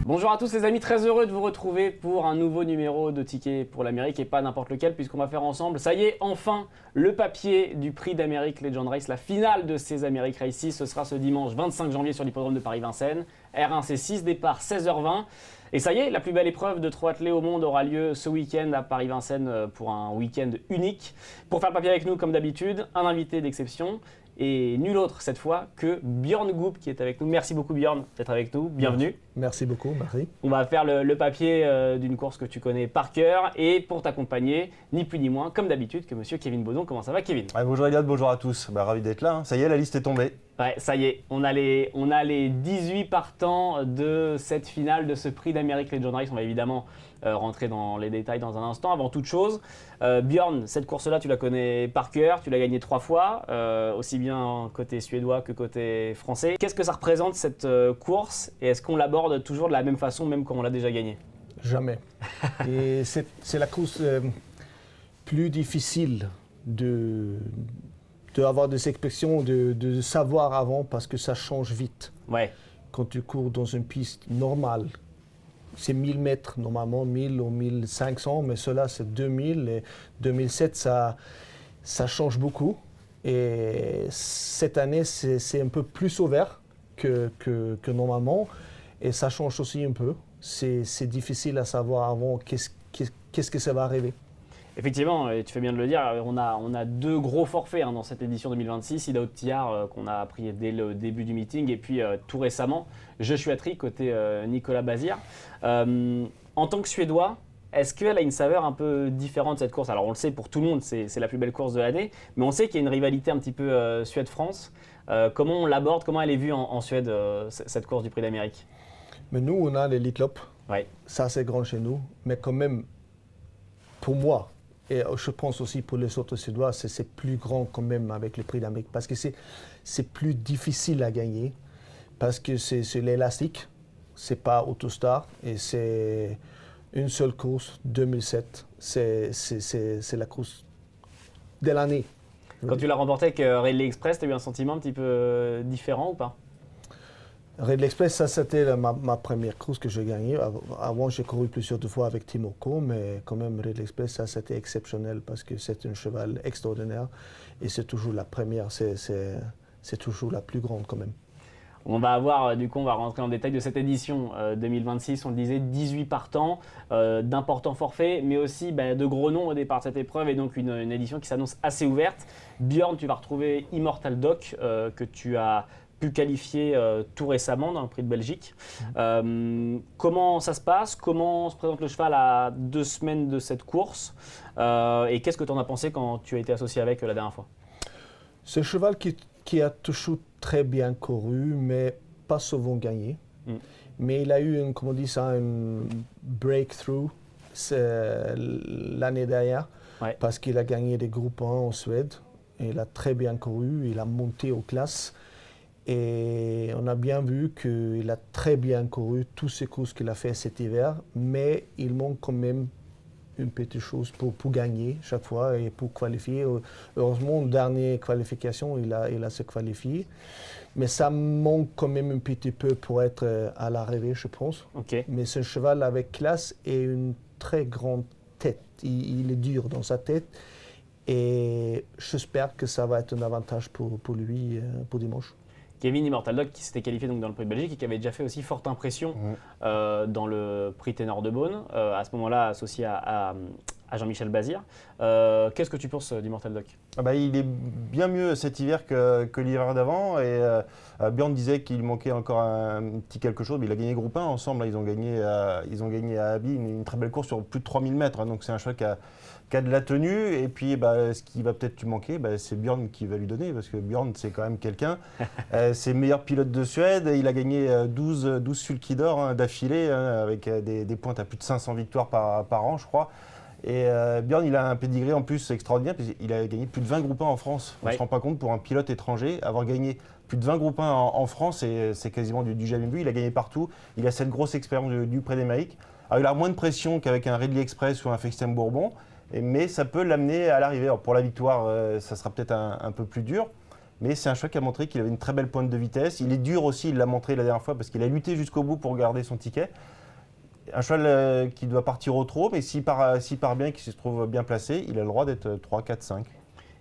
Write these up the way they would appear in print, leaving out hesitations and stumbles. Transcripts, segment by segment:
Bonjour à tous les amis, très heureux de vous retrouver pour un nouveau numéro de Ticket pour l'Amérique et pas n'importe lequel puisqu'on va faire ensemble, ça y est, enfin, le papier du prix d'Amérique Legend Race, la finale de ces Amérique Races, ce sera ce dimanche 25 janvier sur l'hippodrome de Paris-Vincennes, R1 C6, départ 16h20. Et ça y est, la plus belle épreuve de trot attelé au monde aura lieu ce week-end à Paris-Vincennes pour un week-end unique. Pour faire le papier avec nous, comme d'habitude, un invité d'exception. Et nul autre cette fois que Björn Goop qui est avec nous. Merci beaucoup Björn d'être avec nous, bienvenue. Merci beaucoup, Marie. On va faire le papier d'une course que tu connais par cœur et pour t'accompagner, ni plus ni moins, comme d'habitude, que monsieur Kevin Baudon. Comment ça va Kevin? Bonjour Eliade, bonjour à tous, ravi d'être là. Ça y est, la liste est tombée. Ouais, ça y est, on a les 18 partants de cette finale de ce prix d'Amérique Legend Race. On va évidemment rentrer dans les détails dans un instant. Avant toute chose, Björn, cette course-là, tu la connais par cœur, tu l'as gagnée 3 fois, aussi bien côté suédois que côté français. Qu'est-ce que ça représente cette course et est-ce qu'on l'aborde toujours de la même façon, même quand on l'a déjà gagnée? Jamais. Et c'est la course plus difficile d'avoir des expressions, de savoir avant parce que ça change vite. Ouais. Quand tu cours dans une piste normale, c'est 1000 mètres normalement, 1000 ou 1500, mais cela c'est 2000 et 2007 ça change beaucoup. Et cette année c'est un peu plus ouvert que normalement et ça change aussi un peu. C'est difficile à savoir avant qu'est-ce que ça va arriver. Effectivement, et tu fais bien de le dire, on a deux gros forfaits dans cette édition 2026. Ida Haute-Tillard qu'on a appris dès le début du meeting et puis tout récemment, Joshua Tree côté Nicolas Bazir. En tant que Suédois, est-ce qu'elle a une saveur un peu différente cette course? Alors on le sait pour tout le monde, c'est la plus belle course de l'année, mais on sait qu'il y a une rivalité un petit peu Suède-France. Comment on l'aborde, comment elle est vue en Suède, cette course du Prix d'Amérique? Mais nous on a l'Elite Lopp, ouais. Ça c'est grand chez nous, mais quand même pour moi, et je pense aussi pour les autres Suédois, c'est plus grand quand même avec le Prix d'Amérique parce que c'est plus difficile à gagner, parce que c'est l'élastique, c'est pas Autostar et c'est une seule course, 2007, c'est la course de l'année. Quand tu l'as remporté avec Ridley Express, tu as eu un sentiment un petit peu différent ou pas? Ridley Express, ça c'était ma première course que j'ai gagnée. Avant, j'ai couru plusieurs fois avec Timoko, mais quand même Ridley Express, ça c'était exceptionnel parce que c'est un cheval extraordinaire et c'est toujours la première, c'est toujours la plus grande quand même. On va avoir, du coup, on va rentrer en détail de cette édition 2026. On le disait, 18 partants, d'importants forfaits, mais aussi de gros noms au départ de cette épreuve et donc une édition qui s'annonce assez ouverte. Björn, tu vas retrouver Immortal Doc que tu as pu qualifier tout récemment dans le Prix de Belgique. Comment ça se passe? Comment se présente le cheval à 2 semaines de cette course? Et qu'est-ce que tu en as pensé quand tu as été associé avec la dernière fois? C'est un cheval qui a toujours très bien couru, mais pas souvent gagné. Mais il a eu un breakthrough l'année dernière, ouais. Parce qu'il a gagné des groupes 1 en Suède. Et il a très bien couru, il a monté aux classes. Et on a bien vu qu'il a très bien couru toutes ces courses qu'il a fait cet hiver, mais il manque quand même une petite chose pour gagner chaque fois et pour qualifier. Heureusement, dernière qualification, il a se qualifié. Mais ça manque quand même un petit peu pour être à l'arrivée, je pense. Okay. Mais c'est un cheval avec classe et une très grande tête. Il est dur dans sa tête. Et j'espère que ça va être un avantage pour lui pour dimanche. Kevin Immortal Dog qui s'était qualifié donc dans le Prix de Belgique et qui avait déjà fait aussi forte impression dans le Prix Ténor de Beaune, à ce moment-là associé à Jean-Michel Bazir. Qu'est-ce que tu penses d'Immortal Dog? Il est bien mieux cet hiver que l'hiver d'avant et Björn disait qu'il manquait encore un petit quelque chose, mais il a gagné groupe 1 ensemble, ils ont gagné à Abi une très belle course sur plus de 3000 mètres, donc c'est un cheval qui a de la tenue et puis ce qui va peut-être lui manquer, c'est Björn qui va lui donner parce que Björn c'est quand même quelqu'un, c'est le meilleur pilote de Suède, il a gagné 12 sulky d'or d'affilée avec des pointes à plus de 500 victoires par an je crois. Et Björn, il a un pédigré en plus extraordinaire, puisqu'il a gagné plus de 20 groupes 1 en France. On ne se rend pas compte pour un pilote étranger, avoir gagné plus de 20 groupes 1 en France, c'est quasiment du jamais vu. Il a gagné partout, il a cette grosse expérience du Prix d'Amérique. Alors, il a moins de pression qu'avec un Ridley Express ou un Fextem Bourbon, mais ça peut l'amener à l'arrivée. Pour la victoire, ça sera peut-être un peu plus dur. Mais c'est un cheval qui a montré qu'il avait une très belle pointe de vitesse. Il est dur aussi, il l'a montré la dernière fois parce qu'il a lutté jusqu'au bout pour garder son ticket. Un cheval qui doit partir au trot, mais s'il part bien, qu'il se trouve bien placé, il a le droit d'être 3, 4, 5.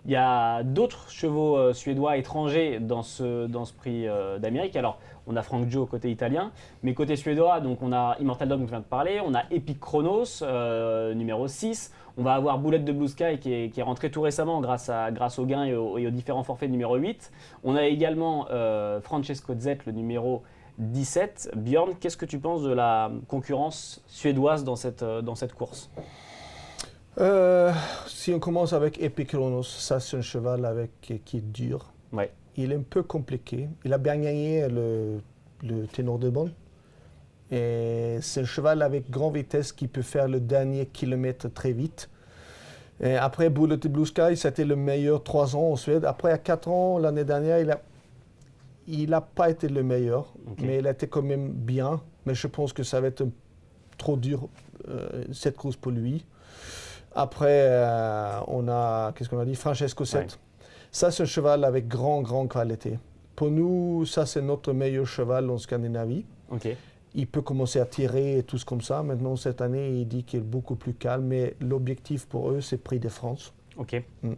Il y a d'autres chevaux suédois étrangers dans ce prix d'Amérique. Alors, on a Frank Joe côté italien, mais côté suédois, donc on a Immortal Dog dont je viens de parler, on a Epic Chronos, numéro 6. On va avoir Boulette de Blue Sky qui est rentré tout récemment grâce aux gains et aux différents forfaits numéro 8. On a également Francesco Zet, le numéro 17. Björn, qu'est-ce que tu penses de la concurrence suédoise dans cette course? Si on commence avec Epic Chronos, ça c'est un cheval qui est dur. Ouais. Il est un peu compliqué. Il a bien gagné le Ténor de Beaune. Et c'est un cheval avec grande vitesse qui peut faire le dernier kilomètre très vite. Et après Bullet Blue Sky, c'était le meilleur 3 ans en Suède. Après, à 4 ans, l'année dernière, il n'a pas été le meilleur, mais il a été quand même bien. Mais je pense que ça va être trop dur, cette course pour lui. Après, qu'est-ce qu'on a dit? Francesco Zet. Ouais. Ça, c'est un cheval avec grande qualité. Pour nous, ça, c'est notre meilleur cheval en Scandinavie. Okay. Il peut commencer à tirer et tout comme ça. Maintenant, cette année, il dit qu'il est beaucoup plus calme. Mais l'objectif pour eux, c'est Prix de France. Ok. Donc,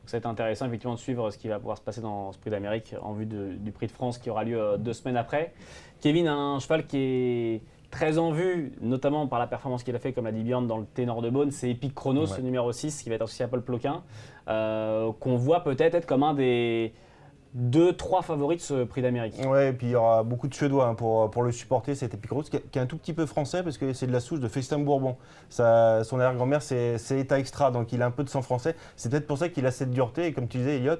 ça va être intéressant effectivement de suivre ce qui va pouvoir se passer dans ce Prix d'Amérique en vue du Prix de France qui aura lieu 2 semaines après. Kevin a un cheval qui est très en vue, notamment par la performance qu'il a fait, comme l'a dit Björn, dans le Ténor de Beaune. C'est Epic Chronos, le numéro 6, qui va être associé à Paul Ploquin, qu'on voit peut-être être comme un des 2-3 favoris de ce Prix d'Amérique. Ouais, et puis il y aura beaucoup de Suédois pour le supporter, cet Epic Chronos, qui est un tout petit peu français parce que c'est de la souche de Festin Bourbon. Son arrière-grand-mère, c'est État Extra, donc il a un peu de sang français. C'est peut-être pour ça qu'il a cette dureté, et comme tu disais, Elliot,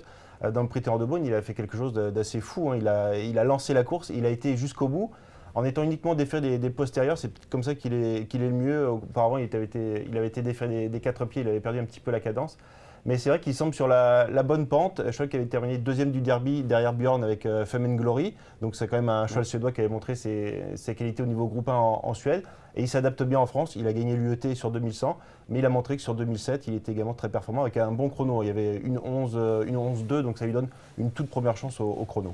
dans le Prix Ténor de Beaune, il a fait quelque chose d'assez fou. Hein. Il a lancé la course, il a été jusqu'au bout. En étant uniquement défait des postérieurs, c'est peut-être comme ça qu'il est le mieux. Auparavant, il avait été défait des 4 pieds, il avait perdu un petit peu la cadence. Mais c'est vrai qu'il semble sur la bonne pente. Je crois qu'il avait terminé 2e du derby derrière Björn avec Fame and Glory. Donc c'est quand même un cheval suédois qui avait montré ses qualités au niveau groupe 1 en Suède. Et il s'adapte bien en France. Il a gagné l'UET sur 2100. Mais il a montré que sur 2007, il était également très performant avec un bon chrono. Il y avait une 11-2, donc ça lui donne une toute première chance au chrono.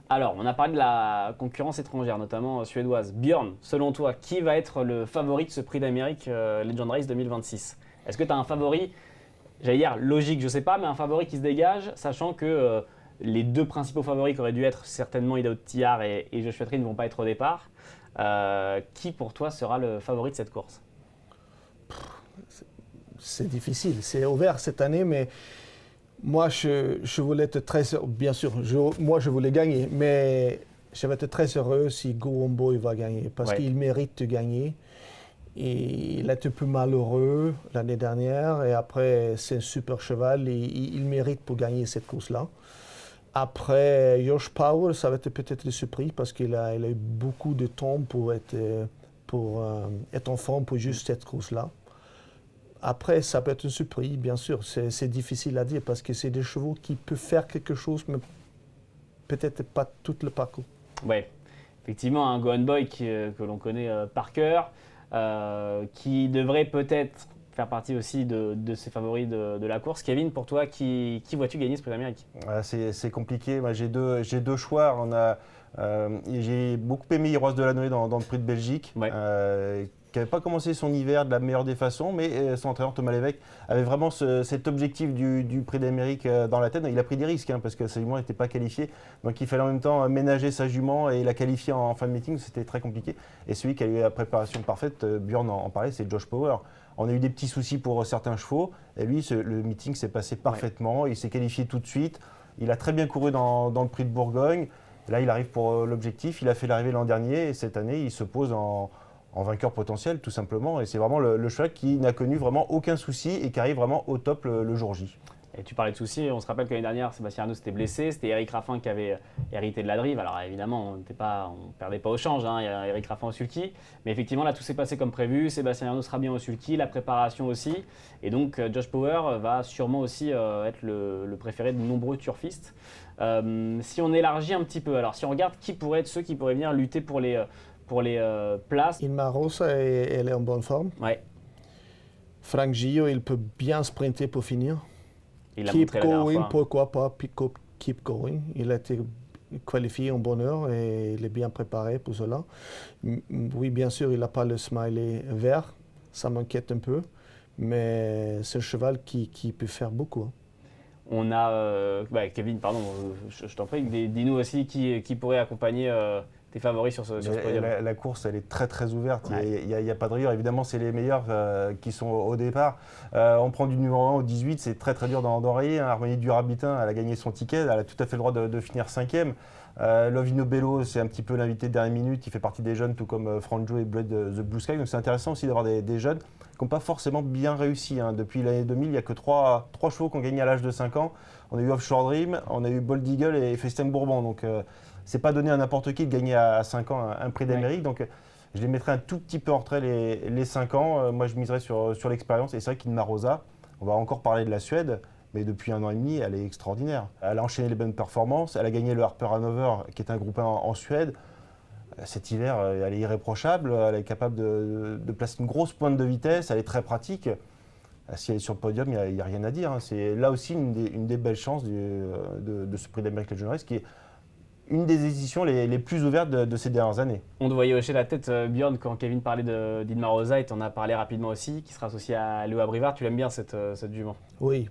Alors, on a parlé de la concurrence étrangère, notamment suédoise. Björn, selon toi, qui va être le favori de ce Prix d'Amérique Legend Race 2026? Est-ce que tu as un favori, j'allais dire logique, je ne sais pas, mais un favori qui se dégage, sachant que les 2 principaux favoris qui auraient dû être certainement Idaho Tillard et Joshua Tree ne vont pas être au départ. Qui pour toi sera le favori de cette course? C'est difficile, c'est ouvert cette année, mais moi je voulais être très heureux, bien sûr, je voulais gagner, mais je vais être très heureux si Go Homeboy va gagner, parce qu'il mérite de gagner. Et il a été un peu malheureux l'année dernière, et après c'est un super cheval, et il mérite pour gagner cette course-là. Après, Josh Power, ça va être peut-être une surprise parce qu'il a eu beaucoup de temps pour être en forme pour juste cette course-là. Après, ça peut être une surprise, bien sûr. C'est difficile à dire parce que c'est des chevaux qui peuvent faire quelque chose, mais peut-être pas tout le parcours. Oui, effectivement, un Go On Boy que l'on connaît par cœur, qui devrait peut-être faire partie aussi de ces favoris de la course. Kevin, pour toi, qui vois-tu gagner ce Prix d'Amérique? C'est compliqué. Moi, j'ai deux choix. J'ai beaucoup aimé Iroise de la Noé dans le Prix de Belgique. Ouais. Qui n'avait pas commencé son hiver de la meilleure des façons, mais son entraîneur Thomas Lévesque avait vraiment cet objectif du Prix d'Amérique dans la tête. Il a pris des risques parce que sa jument n'était pas qualifiée. Donc il fallait en même temps ménager sa jument et la qualifier en fin de meeting. C'était très compliqué. Et celui qui a eu la préparation parfaite, Björn en parlait, c'est Josh Power. On a eu des petits soucis pour certains chevaux. Et lui, le meeting s'est passé parfaitement. Ouais. Il s'est qualifié tout de suite. Il a très bien couru dans le Prix de Bourgogne. Là, il arrive pour l'objectif. Il a fait l'arrivée l'an dernier. Et cette année, il se pose en vainqueur potentiel, tout simplement. Et c'est vraiment le cheval qui n'a connu vraiment aucun souci et qui arrive vraiment au top le jour J. Et tu parlais de soucis, on se rappelle que l'année dernière, Sébastien Arnaud s'était blessé, c'était Eric Raffin qui avait hérité de la drive. Alors évidemment, on ne perdait pas au change, il y a Eric Raffin au sulky. Mais effectivement, là, tout s'est passé comme prévu. Sébastien Arnaud sera bien au sulky, la préparation aussi. Et donc, Josh Power va sûrement aussi être le préféré de nombreux turfistes. Si on élargit un petit peu, alors si on regarde qui pourraient être ceux qui pourraient venir lutter pour les places. Ilma Rosa, elle est en bonne forme. Ouais. Frank Gio, il peut bien sprinter pour finir. Il a montré la dernière fois. Pourquoi pas. keep going. Il a été qualifié en bonne heure et il est bien préparé pour cela. Oui, bien sûr, il n'a pas le smiley vert, ça m'inquiète un peu, mais c'est un cheval qui peut faire beaucoup. Hein. On a Kevin, pardon, je t'en prie, dis-nous aussi qui pourrait accompagner tes favoris sur ce podium. La course, elle est très très ouverte. Ouais. Il n'y a pas de rigueur. Évidemment, c'est les meilleurs qui sont au départ. On prend du numéro 1 au 18, c'est très très dur d'enrayer. Harmonie du Rabitin, elle a gagné son ticket, elle a tout à fait le droit de finir 5e. Lovino Bello, c'est un petit peu l'invité de dernière minute. Il fait partie des jeunes, tout comme Franjo et Blood The Blue Sky. Donc c'est intéressant aussi d'avoir des jeunes qui n'ont pas forcément bien réussi. Hein. Depuis l'année 2000, il n'y a que 3 chevaux qui ont gagné à l'âge de 5 ans. On a eu Offshore Dream, on a eu Bold Eagle et Festin Bourbon. Donc c'est pas donné à n'importe qui de gagner à 5 ans un prix d'Amérique. Donc je les mettrais un tout petit peu en retrait les 5 ans. Moi, je miserais sur l'expérience. Et c'est vrai qu'Inma Rosa, on va encore parler de la Suède. Mais depuis 1 an et demi, elle est extraordinaire. Elle a enchaîné les bonnes performances. Elle a gagné le Harper Hanover, qui est un groupe 1 en Suède. Cet hiver, elle est irréprochable. Elle est capable de placer une grosse pointe de vitesse. Elle est très pratique. Si elle est sur le podium, il n'y a rien à dire. Hein. C'est là aussi une des belles chances de ce prix d'Amérique Legend Race, qui est une des éditions les plus ouvertes de ces dernières années. On te voyait hocher la tête, Björn, quand Kevin parlait d'Inma Rosa, et tu en as parlé rapidement aussi, qui sera associée à Léo Abrivard. Tu l'aimes bien, cette jument? Oui.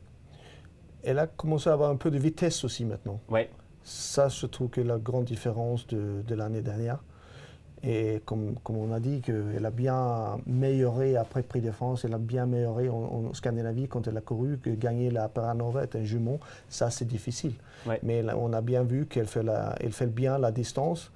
Elle a commencé à avoir un peu de vitesse aussi maintenant. Ouais. Ça, je trouve que la grande différence de l'année dernière. Et comme on a dit, elle a bien amélioré après Prix de France, elle a bien amélioré en Scandinavie quand elle a couru, que gagner la Paranova est un jument, ça c'est difficile. Ouais. Mais là, on a bien vu qu'elle fait bien la distance,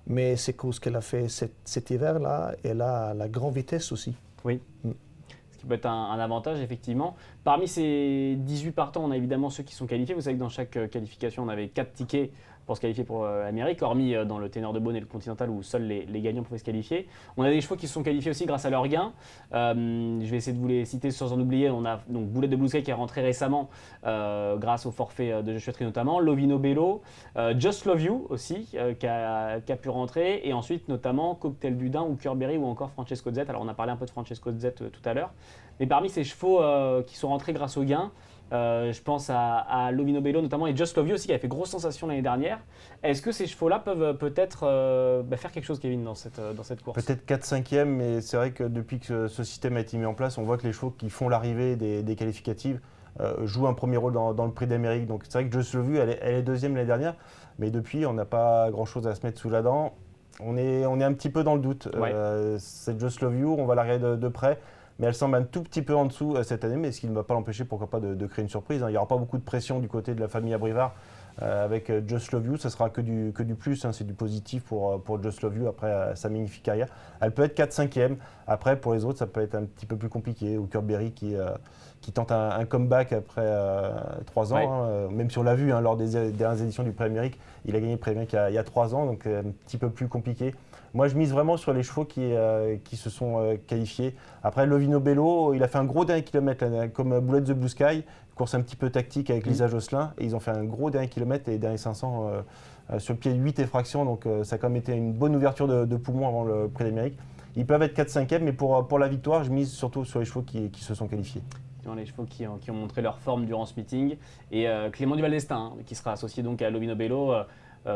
mais c'est cause qu'elle a fait cet hiver-là, elle a la grande vitesse aussi. Oui. Ce qui peut être un avantage, effectivement. Parmi ces 18 partants, on a évidemment ceux qui sont qualifiés. Vous savez que dans chaque qualification, on avait 4 tickets pour se qualifier pour l'Amérique, hormis dans le Ténor de Beaune et le Continental où seuls les gagnants pouvaient se qualifier. On a des chevaux qui se sont qualifiés aussi grâce à leurs gains. Je vais essayer de vous les citer sans en oublier. On a donc Bullet de Blue Sky qui est rentré récemment grâce au forfait de Joshua Tree notamment. Lovino Bello, Just Love You aussi qui a pu rentrer. Et ensuite notamment Cocktail du Dain ou Curberry ou encore Francesco Zet. Alors on a parlé un peu de Francesco Zet tout à l'heure. Mais parmi ces chevaux qui sont rentrés grâce aux gains, je pense à Lovino Bello notamment et Just Love You aussi qui avait fait grosse sensation l'année dernière. Est-ce que ces chevaux-là peuvent peut-être faire quelque chose, Kevin, dans cette course? Peut-être 4-5e, mais c'est vrai que depuis que ce système a été mis en place, on voit que les chevaux qui font l'arrivée des qualificatives jouent un premier rôle dans le prix d'Amérique. Donc c'est vrai que Just Love You, elle est 2e l'année dernière, mais depuis on n'a pas grand-chose à se mettre sous la dent. On est un petit peu dans le doute. Ouais. C'est Just Love You, on va la regarder de près. Mais elle semble un tout petit peu en dessous cette année, mais ce qui ne va pas l'empêcher, pourquoi pas, de créer une surprise. Hein. Il n'y aura pas beaucoup de pression du côté de la famille Abrivard avec Just Love You. Ça sera que du plus, hein. C'est du positif pour Just Love You après sa magnifique carrière. Elle peut être 4-5e. Après, pour les autres, ça peut être un petit peu plus compliqué. Ou Curberry qui tente un comeback après 3 ans. Ouais. Hein. Même si on l'a vu lors des dernières éditions du Prix Amérique, il a gagné le Prix Amérique il y a 3 ans, donc un petit peu plus compliqué. Moi, je mise vraiment sur les chevaux qui se sont qualifiés. Après, Lovino Bello, il a fait un gros dernier kilomètre, comme Bullet the Blue Sky, course un petit peu tactique avec Lisa Josselin. Et ils ont fait un gros dernier kilomètre et les derniers 500 sur le pied de 8 effractions. Donc, ça a quand même été une bonne ouverture de poumon avant le Prix d'Amérique. Ils peuvent être 4-5e, mais pour la victoire, je mise surtout sur les chevaux qui se sont qualifiés. Les chevaux qui ont montré leur forme durant ce meeting. Et Clément Duval d'Estaing, qui sera associé donc à Lovino Bello.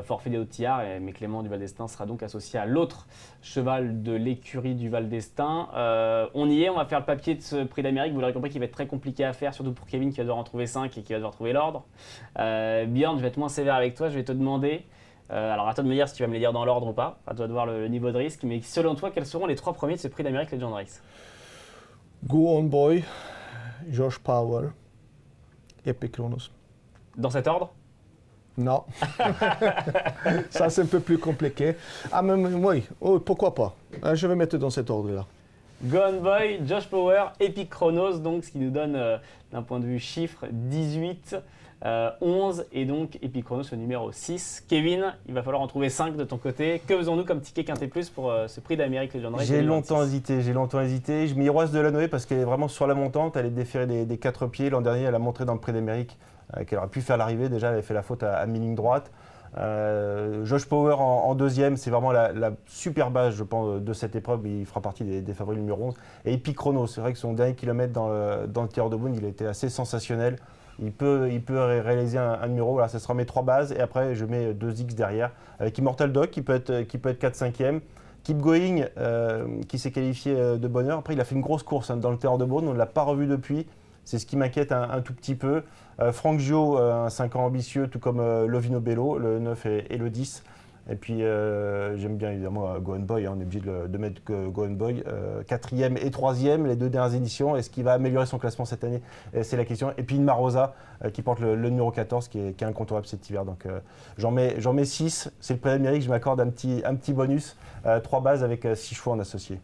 Forfait des Hautes-Tillard, mais Clément du Val d'Estaing sera donc associé à l'autre cheval de l'écurie du Val d'Estaing. On y est, on va faire le papier de ce prix d'Amérique. Vous l'aurez compris qu'il va être très compliqué à faire, surtout pour Kevin qui va devoir en trouver 5 et qui va devoir trouver l'ordre. Björn, je vais être moins sévère avec toi, je vais te demander, alors à toi de me dire si tu vas me les dire dans l'ordre ou pas, à toi de voir le niveau de risque, mais selon toi, quels seront les 3 premiers de ce prix d'Amérique Legend Race? Go On Boy, Josh Power, Epic Chronos. Dans cet ordre? Non. Ça, c'est un peu plus compliqué. Ah, mais oui, oh, pourquoi pas. Je vais mettre dans cet ordre-là. Gone Boy, Josh Power, Epic Chronos, donc ce qui nous donne d'un point de vue chiffre 18, 11 et donc Epic Chronos le numéro 6. Kevin, il va falloir en trouver 5 de ton côté. Que faisons-nous comme ticket Quintet Plus pour ce prix d'Amérique Legend Race? J'ai longtemps hésité. Je mets Iroise de Lanoé parce qu'elle est vraiment sur la montante. Elle est déférée des 4 pieds. L'an dernier, elle a montré dans le prix d'Amérique qu'elle aurait pu faire l'arrivée. Déjà, elle avait fait la faute à mi-ligne droite. Josh Power en 2e, c'est vraiment la super base, je pense, de cette épreuve. Il fera partie des favoris numéro 11. Et Epic Chronos, c'est vrai que son dernier kilomètre dans le Ténor de Beaune, il a été assez sensationnel. il peut réaliser un numéro. Voilà, ce sera mes 3 bases et après je mets 2 X derrière avec Immortal Dog qui peut être 4-5e. Keep Going qui s'est qualifié de bonne heure. Après il a fait une grosse course dans le Terre de Beaune, on ne l'a pas revu depuis. C'est ce qui m'inquiète un tout petit peu. Franck Gio, un 5 ans ambitieux, tout comme Lovino Bello, le 9 et le 10. Et puis j'aime bien évidemment Go On Boy, on est obligé de mettre Go On Boy. 4e et 3e, les 2 dernières éditions. Est-ce qu'il va améliorer son classement cette année? C'est la question. Et puis Inma Rosa qui porte le numéro 14 qui est incontournable cet hiver. Donc j'en mets 6. C'est le Prix d'Amérique, je m'accorde un petit bonus. 3 bases avec 6 chevaux en associé.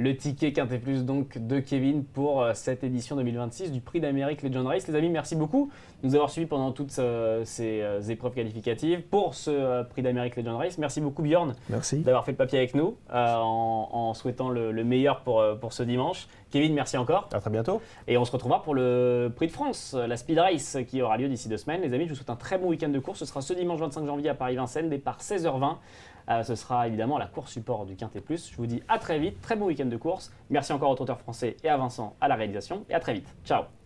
Le ticket Quintet Plus donc de Kevin pour cette édition 2026 du Prix d'Amérique Legend Race. Les amis, merci beaucoup de nous avoir suivis pendant toutes ces épreuves qualificatives pour ce Prix d'Amérique Legend Race. Merci beaucoup Bjorn d'avoir fait le papier avec nous en souhaitant le meilleur pour ce dimanche. Kevin, merci encore. À très bientôt. Et on se retrouvera pour le Prix de France, la Speed Race qui aura lieu d'ici 2 semaines. Les amis, je vous souhaite un très bon week-end de course. Ce sera ce dimanche 25 janvier à Paris-Vincennes, départ 16h20. Ce sera évidemment la course support du Quintet Plus. Je vous dis à très vite, très bon week-end de course. Merci encore au trotteur français et à Vincent à la réalisation et à très vite. Ciao.